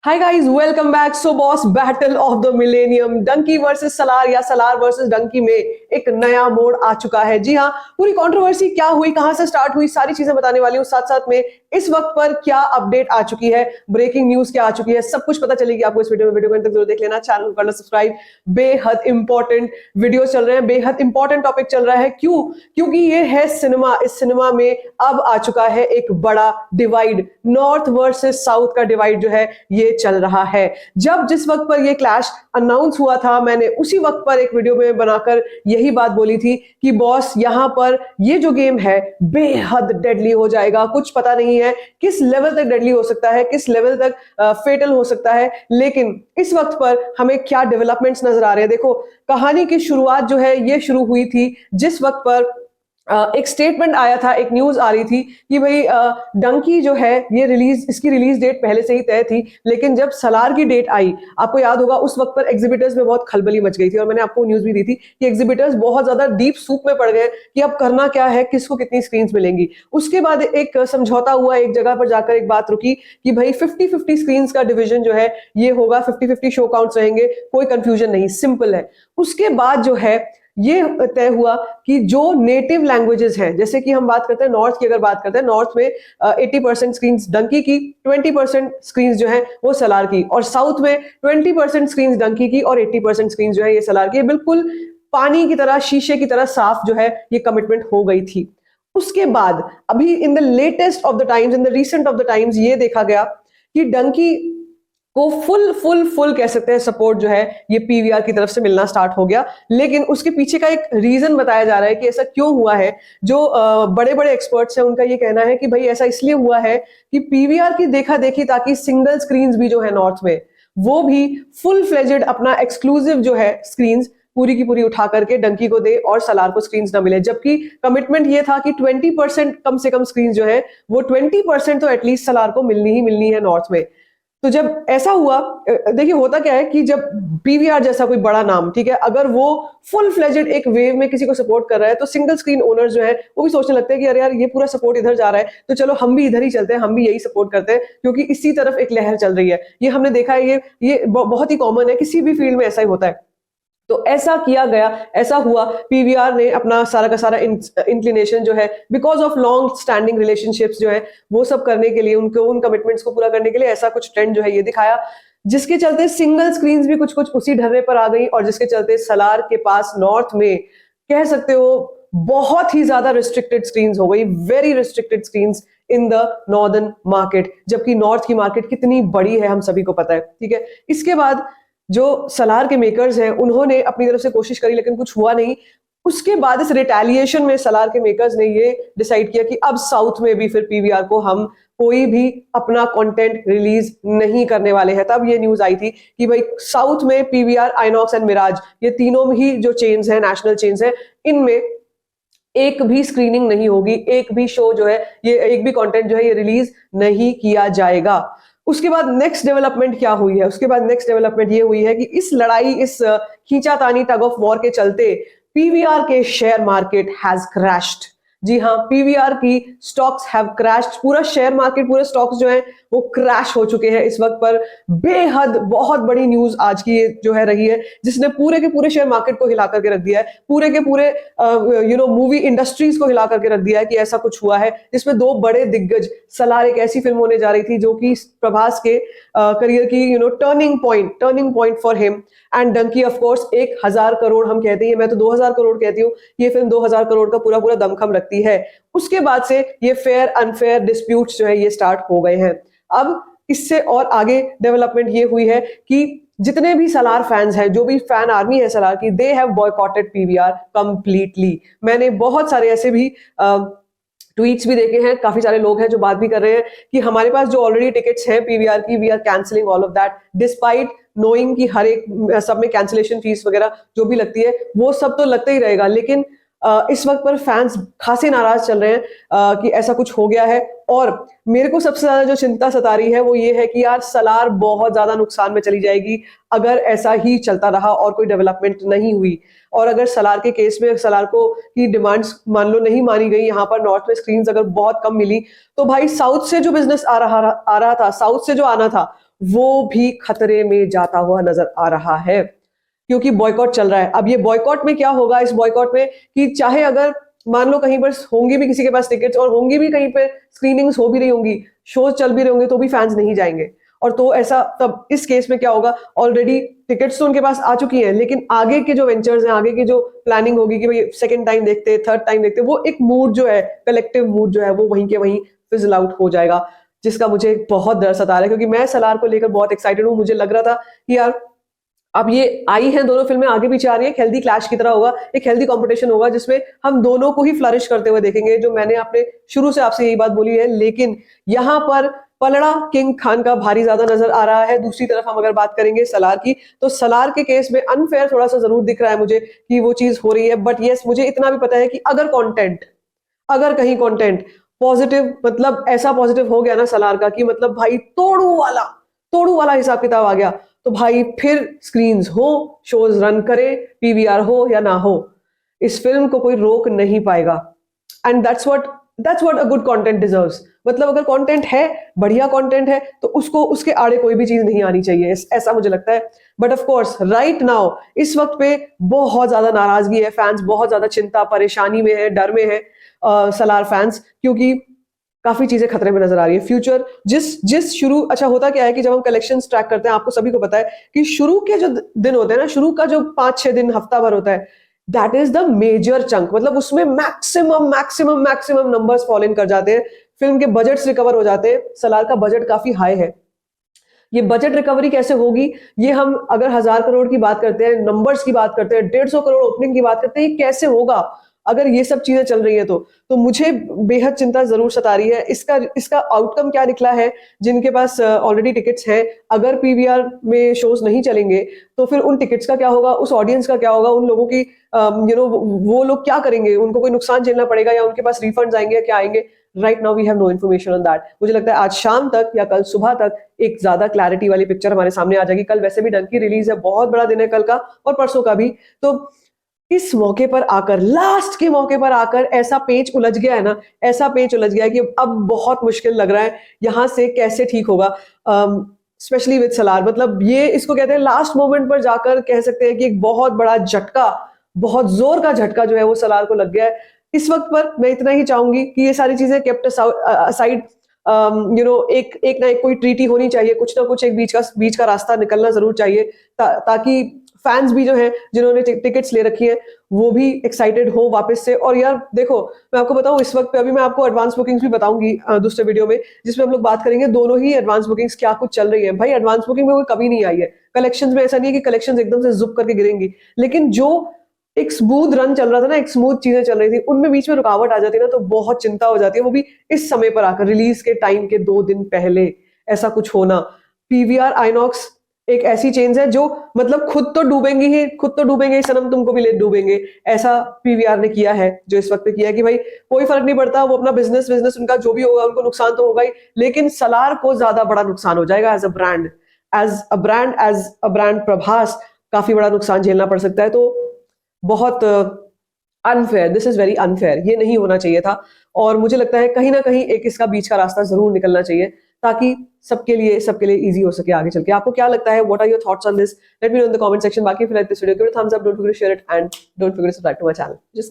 Hi guys, welcome back. So boss, battle of the millennium, Dunki versus Salaar या Salaar versus Dunki में एक नया मोड़ आ चुका है। जी हाँ, पूरी कंट्रोवर्सी क्या हुई, कहां से स्टार्ट हुई, सारी चीजें बताने वाली हूँ। साथ साथ में इस वक्त पर क्या अपडेट आ चुकी है, ब्रेकिंग न्यूज क्या आ चुकी है, सब कुछ पता चलेगी आपको इस वीडियो में। वीडियो को अंत तक जरूर देख लेना, चैनल को करना सब्सक्राइब। बेहद इंपॉर्टेंट वीडियो चल रहे हैं, बेहद इंपॉर्टेंट टॉपिक चल रहा है। क्यों? क्योंकि ये है सिनेमा। इस सिनेमा में अब आ चुका है एक बड़ा डिवाइड, नॉर्थ वर्सेस साउथ का डिवाइड जो है ये चल रहा है। जब जिस वक्त पर ये क्लैश अनाउंस हुआ था, मैंने उसी वक्त पर एक वीडियो में बनाकर यही बात बोली थी कि बॉस, यहां पर ये जो गेम है बेहद डेडली हो जाएगा। कुछ पता नहीं है किस लेवल तक डेडली हो सकता है, किस लेवल तक फेटल हो सकता है। लेकिन इस वक्त पर हमें क्या डेवलपमेंट्स नजर आ रहे हैं। देखो, कहानी की शुरुआत जो है ये शुरू हुई थी जिस वक्त पर एक स्टेटमेंट आया था, एक न्यूज आ रही थी कि भाई डंकी जो है ये इसकी रिलीज डेट पहले से ही तय थी। लेकिन जब सलार की डेट आई, आपको याद होगा उस वक्त पर एग्जिबिटर्स में बहुत खलबली मच गई थी और मैंने आपको न्यूज भी दी थी कि एग्जिबिटर्स बहुत ज्यादा डीप सूप में पड़ गए कि अब करना क्या है, किसको कितनी स्क्रीन मिलेंगी। उसके बाद एक समझौता हुआ, एक जगह पर जाकर एक बात रुकी कि भाई 50-50 स्क्रीन का डिवीजन जो है ये होगा, 50-50 शो काउंट्स रहेंगे, कोई कंफ्यूजन नहीं, सिंपल है। उसके बाद जो है ये तय हुआ कि जो नेटिव लैंग्वेजेस हैं, जैसे कि हम बात करते हैं नॉर्थ की, अगर बात करते हैं नॉर्थ में 80% स्क्रीन डंकी की, 20% स्क्रीन जो है वो सलार की, और साउथ में 20% स्क्रीन डंकी की और 80% स्क्रीन जो है ये सलार की। बिल्कुल पानी की तरह, शीशे की तरह साफ जो है ये कमिटमेंट हो गई थी। उसके बाद अभी in the latest of the times, in the recent of the times, ये देखा गया कि डंकी को फुल कह सकते हैं सपोर्ट जो है ये पीवीआर की तरफ से मिलना स्टार्ट हो गया। लेकिन उसके पीछे का एक रीजन बताया जा रहा है कि ऐसा क्यों हुआ है। जो बड़े बड़े एक्सपर्ट्स हैं उनका ये कहना है कि भाई ऐसा इसलिए हुआ है कि पीवीआर की देखा देखी, ताकि सिंगल स्क्रीन भी जो है नॉर्थ में वो भी फुल फ्लेजेड अपना एक्सक्लूसिव जो है स्क्रीन पूरी की पूरी उठा करके डंकी को दे और सलार को स्क्रीन ना मिले। जबकि कमिटमेंट ये था कि 20% कम से कम स्क्रीन जो है वो 20% तो एटलीस्ट सलार को मिलनी ही मिलनी है नॉर्थ में। तो जब ऐसा हुआ, देखिए होता क्या है कि जब पीवीआर जैसा कोई बड़ा नाम, ठीक है, अगर वो फुल फ्लेजेड एक वेव में किसी को सपोर्ट कर रहा है, तो सिंगल स्क्रीन ओनर्स जो है वो भी सोचने लगते हैं कि अरे यार ये पूरा सपोर्ट इधर जा रहा है, तो चलो हम भी इधर ही चलते हैं, हम भी यही सपोर्ट करते हैं, क्योंकि इसी तरफ एक लहर चल रही है। ये हमने देखा है, ये बहुत ही कॉमन है, किसी भी फील्ड में ऐसा ही होता है। तो ऐसा किया गया, ऐसा हुआ। पीवीआर ने अपना सारा का सारा इंक्लिनेशन जो है, because of long standing relationships जो है, वो सब करने के लिए, उनको उन कमिटमेंट्स को पूरा करने के लिए ऐसा कुछ ट्रेंड जो है ये दिखाया, जिसके चलते सिंगल स्क्रीन भी कुछ कुछ उसी ढर्रे पर आ गई, और जिसके चलते सलार के पास नॉर्थ में कह सकते हो बहुत ही ज्यादा रिस्ट्रिक्टेड स्क्रीन हो गई, very restricted screen in the northern market. जबकि नॉर्थ की मार्केट कितनी बड़ी है हम सभी को पता है, ठीक है। इसके बाद जो सलार के मेकर्स हैं उन्होंने अपनी तरफ से कोशिश करी, लेकिन कुछ हुआ नहीं। उसके बाद इस रिटेलिएशन में सलार के मेकर्स ने ये डिसाइड किया कि अब साउथ में भी फिर पीवीआर को हम कोई भी अपना कंटेंट रिलीज नहीं करने वाले हैं। तब ये न्यूज आई थी कि भाई साउथ में पीवीआर, आइनॉक्स एंड मिराज, ये तीनों ही जो चेन्स हैं, नेशनल चेन्स हैं, इनमें एक भी स्क्रीनिंग नहीं होगी, एक भी शो जो है ये, एक भी कंटेंट जो है ये रिलीज नहीं किया जाएगा। उसके बाद नेक्स्ट डेवलपमेंट क्या हुई है? उसके बाद नेक्स्ट डेवलपमेंट ये हुई है कि इस लड़ाई, इस खींचातानी, टग ऑफ वॉर के चलते पीवीआर के शेयर मार्केट हैज क्रैश्ड। जी हाँ, पीवीआर की स्टॉक्स हैव क्रैश्ड। पूरा शेयर मार्केट, पूरे स्टॉक्स जो है वो क्रैश हो चुके हैं इस वक्त पर। बेहद बहुत बड़ी न्यूज आज की जो है रही है, जिसने पूरे के पूरे शेयर मार्केट को हिला करके रख दिया है, पूरे के पूरे मूवी इंडस्ट्रीज को हिला करके रख दिया है कि ऐसा कुछ हुआ है, जिसमें दो बड़े दिग्गज, सलार एक ऐसी फिल्म होने जा रही थी जो कि प्रभास के करियर की turning point for him, and Dunki of course 1000 crore हम कहते हैं, मैं तो 2000 करोड़ कहती हूँ, ये फिल्म 2000 करोड़ का पूरा पूरा दमखम रखती है। उसके बाद से ये फेयर अनफेयर डिस्प्यूट्स जो है ये स्टार्ट हो गए हैं। अब इससे और आगे डेवलपमेंट ये हुई है कि जितने भी सलार फैंस हैं, जो भी फैन आर्मी है सलार की, they have boycotted PVR completely. मैंने बहुत सारे ऐसे भी ट्वीट्स भी देखे हैं, काफी सारे लोग हैं जो बात भी कर रहे हैं कि हमारे पास जो ऑलरेडी टिकट्स हैं पीवीआर की, we are cancelling all of that, despite knowing कि हर एक सब में कैंसिलेशन फीस वगैरह जो भी लगती है वो सब तो लगता ही रहेगा। लेकिन इस वक्त पर फैंस खासे नाराज चल रहे हैं कि ऐसा कुछ हो गया है। और मेरे को सबसे ज्यादा जो चिंता सता रही है वो ये है कि यार सलार बहुत ज्यादा नुकसान में चली जाएगी अगर ऐसा ही चलता रहा और कोई डेवलपमेंट नहीं हुई। और अगर सलार के केस में सलार को की डिमांड्स मान लो नहीं मानी गई, यहाँ पर नॉर्थ में स्क्रीन्स अगर बहुत कम मिली, तो भाई साउथ से जो बिजनेस आ रहा था, साउथ से जो आना था वो भी खतरे में जाता हुआ नजर आ रहा है, क्योंकि बॉयकॉट चल रहा है। अब ये बॉयकॉट में क्या होगा, इस बॉयकॉट में कि चाहे अगर मान लो कहीं पर होंगी भी किसी के पास टिकट्स और होंगी भी कहीं पे स्क्रीनिंग्स हो भी रही होंगी, शोज चल भी रहे होंगे, तो भी फैंस नहीं जाएंगे। और तो ऐसा तब इस केस में क्या होगा, ऑलरेडी टिकट्स तो उनके पास आ चुकी हैं, लेकिन आगे के जो वेंचर्स हैं, आगे की जो प्लानिंग होगी कि भाई सेकंड टाइम देखते, थर्ड टाइम देखते, वो एक मूड जो है, कलेक्टिव मूड जो है, वो वहीं के वहीं फिजल आउट हो जाएगा, जिसका मुझे बहुत डर सता रहा है। क्योंकि मैं सलार को लेकर बहुत एक्साइटेड हूँ। मुझे लग रहा था कि यार अब ये आई हैं दोनों फिल्में, आगे पीछे आ रही है, एक हेल्दी क्लैश की तरह होगा, एक हेल्दी कंपटीशन होगा, जिसमें हम दोनों को ही फ्लरिश करते हुए देखेंगे, जो मैंने अपने शुरू से आपसे यही बात बोली है। लेकिन यहाँ पर पलड़ा किंग खान का भारी ज्यादा नजर आ रहा है। दूसरी तरफ हम अगर बात करेंगे सलार की, तो सलार के केस में अनफेयर थोड़ा सा जरूर दिख रहा है मुझे कि वो चीज हो रही है। बट यस, मुझे इतना भी पता है कि अगर कहीं कंटेंट पॉजिटिव, मतलब ऐसा पॉजिटिव हो गया ना सलार का, कि मतलब भाई तोड़ू वाला हिसाब किताब आ गया, तो भाई फिर स्क्रीन्स हो, शोज रन करे, पीवीआर हो या ना हो, इस फिल्म को कोई रोक नहीं पाएगा। And that's what a good content deserves. मतलब अगर कंटेंट है, बढ़िया कंटेंट है, तो उसको उसके आड़े कोई भी चीज नहीं आनी चाहिए, ऐसा मुझे लगता है। But of course right now, इस वक्त पे बहुत ज्यादा नाराजगी है, फैंस बहुत ज्यादा चिंता परेशानी में है, डर में है सलार फैंस, क्योंकि काफी चीजें खतरे में नजर आ रही है। फ्यूचर जिस शुरू, अच्छा होता क्या है कि जब हम कलेक्शंस ट्रैक करते हैं, आपको सभी को पता है कि शुरू के जो दिन होते हैं ना, शुरू का जो 5-6 दिन, हफ्ता भर होता है, that is the major chunk. मतलब उसमें मैक्सिमम नंबर्स फॉल इन कर जाते हैं, फिल्म के बजट्स रिकवर हो जाते हैं। सलार का बजट काफी हाई है। ये बजट रिकवरी कैसे होगी, ये हम अगर 1000 करोड़ की बात करते हैं, नंबर्स की बात करते हैं, 150 करोड़ ओपनिंग की बात करते हैं, ये कैसे होगा अगर ये सब चीजें चल रही है तो मुझे बेहद चिंता जरूर सता रही है। इसका आउटकम क्या निकला है, जिनके पास ऑलरेडी टिकट्स हैं, अगर पीवीआर में शोज नहीं चलेंगे, तो फिर उन टिकट्स का क्या होगा, उस ऑडियंस का क्या होगा, उन लोगों की वो लोग क्या करेंगे, उनको कोई नुकसान झेलना पड़ेगा या उनके पास रिफंड्स आएंगे या क्या आएंगे। Right now we have no information on that. मुझे लगता है आज शाम तक या कल सुबह तक एक ज्यादा क्लैरिटी वाली पिक्चर हमारे सामने आ जाएगी। कल वैसे भी डंकी रिलीज है, बहुत बड़ा दिन है कल का और परसों का भी। तो इस मौके पर आकर, लास्ट के मौके पर आकर ऐसा पेच उलझ गया है ना, ऐसा पेच उलझ गया है कि अब बहुत मुश्किल लग रहा है यहां से कैसे ठीक होगा, स्पेशली विद सलार। मतलब ये इसको कहते हैं लास्ट मोमेंट पर जाकर कह सकते हैं कि एक बहुत बड़ा झटका, बहुत जोर का झटका जो है वो सलार को लग गया है। इस वक्त पर मैं इतना ही चाहूंगी कि ये सारी चीजें केप्ट असाइड, एक ना एक कोई ट्रीटी होनी चाहिए, कुछ ना कुछ एक बीच का रास्ता निकलना जरूर चाहिए, ताकि फैंस भी जो है जिन्होंने टिकट्स ले रखी है वो भी एक्साइटेड हो वापस से। और यार देखो, मैं आपको बताऊं, इस वक्त पे अभी मैं आपको एडवांस बुकिंग्स भी बताऊंगी दूसरे वीडियो में, जिसमें हम लोग बात करेंगे दोनों ही एडवांस बुकिंग्स क्या कुछ चल रही है। भाई एडवांस बुकिंग में कोई कमी नहीं आई है, कलेक्शंस में ऐसा नहीं है कि कलेक्शंस एकदम से जुप करके गिरेंगी, लेकिन जो एक स्मूथ रन चल रहा था ना, एक स्मूथ चीजें चल रही थी, उनमें बीच में रुकावट आ जाती है ना, तो बहुत चिंता हो जाती है। वो भी इस समय पर आकर, रिलीज के टाइम के 2 दिन पहले ऐसा कुछ होना। पीवीआर आइनॉक्स एक ऐसी चेंज है जो मतलब खुद तो डूबेंगे ही सनम, तुमको भी ले डूबेंगे, ऐसा पीवीआर ने किया है, जो इस वक्त पे किया है कि भाई कोई फर्क नहीं पड़ता, वो अपना बिजनेस उनका जो भी होगा, उनको नुकसान तो होगा ही, लेकिन सलार को ज्यादा बड़ा नुकसान हो जाएगा। एज अ ब्रांड प्रभास काफी बड़ा नुकसान झेलना पड़ सकता है। तो बहुत unfair, this is very unfair, ये नहीं होना चाहिए था। और मुझे लगता है कहीं ना कहीं एक इसका बीच का रास्ता जरूर निकलना चाहिए, ताकि सबके लिए इजी हो सके आगे चल के। आपको क्या लगता है, what are your thoughts on this, let me know in the comment section. बाकी फिर this video give it a thumbs up, don't forget to share it and don't forget to subscribe to my channel. Just